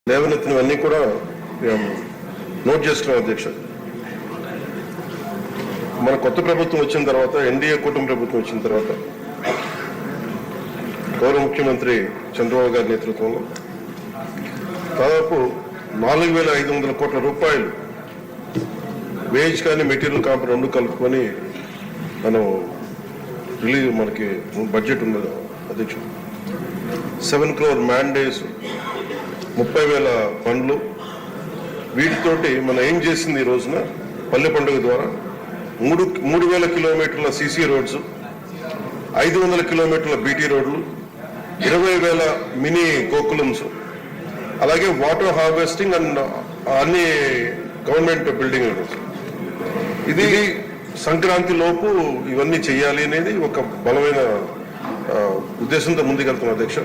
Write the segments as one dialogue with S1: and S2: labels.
S1: లేవనెత్తినవన్నీ కూడా నోట్ చేస్తున్నాం అధ్యక్ష. మన కొత్త ప్రభుత్వం వచ్చిన తర్వాత, ఎన్డీఏ కూటమి ప్రభుత్వం వచ్చిన తర్వాత గౌరవ ముఖ్యమంత్రి చంద్రబాబు గారి నేతృత్వంలో దాదాపు 4,500 కోట్ల రూపాయలు వేజ్ కానీ మెటీరియల్ కాంపౌండ్ రెండు కలుపుకొని మనం మనకి బడ్జెట్ ఉంది అధ్యక్ష. 7 crore మ్యాండేస్, 30,000 ఫండ్లు. వీటితోటి మనం ఏం చేసింది ఈ రోజున పల్లె పండుగ ద్వారా 3,000 కిలోమీటర్ల సీసీ రోడ్స్, 500 కిలోమీటర్ల బీటీ రోడ్లు, 20,000 మినీ గోకులమ్స్, అలాగే వాటర్ హార్వెస్టింగ్ అండ్ అన్ని గవర్నమెంట్ బిల్డింగ్. ఇది సంక్రాంతి లోపు ఇవన్నీ చేయాలి అనేది ఒక బలమైన ఉద్దేశంతో ముందుకెళ్తున్నాం అధ్యక్ష.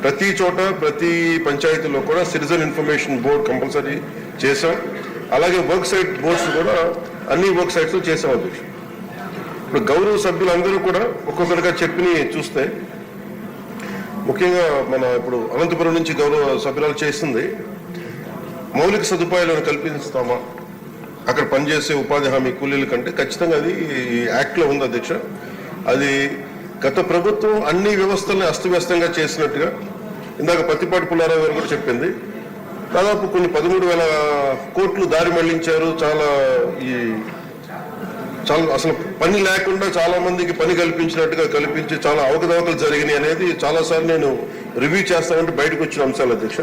S1: ప్రతి చోట, ప్రతి పంచాయతీలో కూడా సిటిజన్ ఇన్ఫర్మేషన్ బోర్డ్ కంపల్సరీ చేశాం. అలాగే వర్క్ సైట్ బోర్డ్స్ కూడా అన్ని వర్క్ సైట్స్ చేశాం అధ్యక్ష. ఇప్పుడు గౌరవ సభ్యులందరూ కూడా ఒక్కొక్కరిగా చెప్పి చూస్తే, ముఖ్యంగా మన ఇప్పుడు అనంతపురం నుంచి గౌరవ సభ్యులు చేస్తుంది మౌలిక సదుపాయాలను కల్పిస్తామా అక్కడ పనిచేసే ఉపాధి హామీ కూలీల కంటే, ఖచ్చితంగా అది ఈ యాక్ట్లో ఉంది అధ్యక్ష. అది గత ప్రభుత్వం అన్ని వ్యవస్థల్ని అస్తవ్యస్తంగా చేసినట్టుగా ఇందాక పత్తిపాటి పుల్లారావు గారు కూడా చెప్పింది. దాదాపు కొన్ని 13,000 కోట్లు దారి మళ్లించారు. చాలా అసలు పని లేకుండా చాలా మందికి పని కల్పించినట్టుగా కల్పించి చాలా అవకతవకలు జరిగినాయి అనేది చాలాసార్లు నేను రివ్యూ చేస్తామంటే బయటకు వచ్చిన అంశాలు అధ్యక్ష.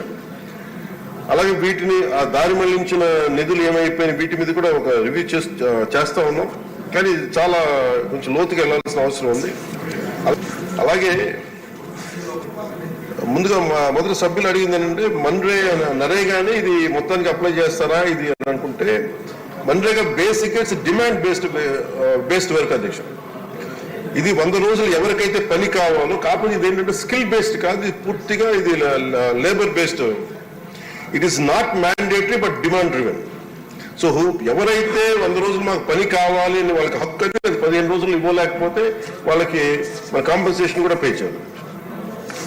S1: అలాగే వీటిని ఆ దారి మళ్లించిన నిధులు ఏమైపోయినాయి వీటి మీద కూడా ఒక రివ్యూ చేస్తా ఉన్నాం. కానీ చాలా కొంచెం లోతుగా వెళ్లాల్సిన అవసరం ఉంది. అలాగే ముందుగా మొదటి సభ్యులు అడిగింది ఏంటంటే, నరేగానే ఇది మొత్తానికి అప్లై చేస్తారా ఇది అని అనుకుంటే, MNREGA basic it's demand based work అధ్యక్ష. ఇది 100 రోజులు ఎవరికైతే పని కావాలో, కాకపోతే ఇది ఏంటంటే స్కిల్ బేస్డ్ కాదు, ఇది పూర్తిగా ఇది labour based. It is not mandatory but demand driven. So ఎవరైతే 100 రోజులు మాకు పని కావాలి అని వాళ్ళకి హక్కు అయితే 15 రోజులు ఇవ్వలేకపోతే వాళ్ళకి మన కాంపెన్సేషన్ కూడా పే చేయాలి.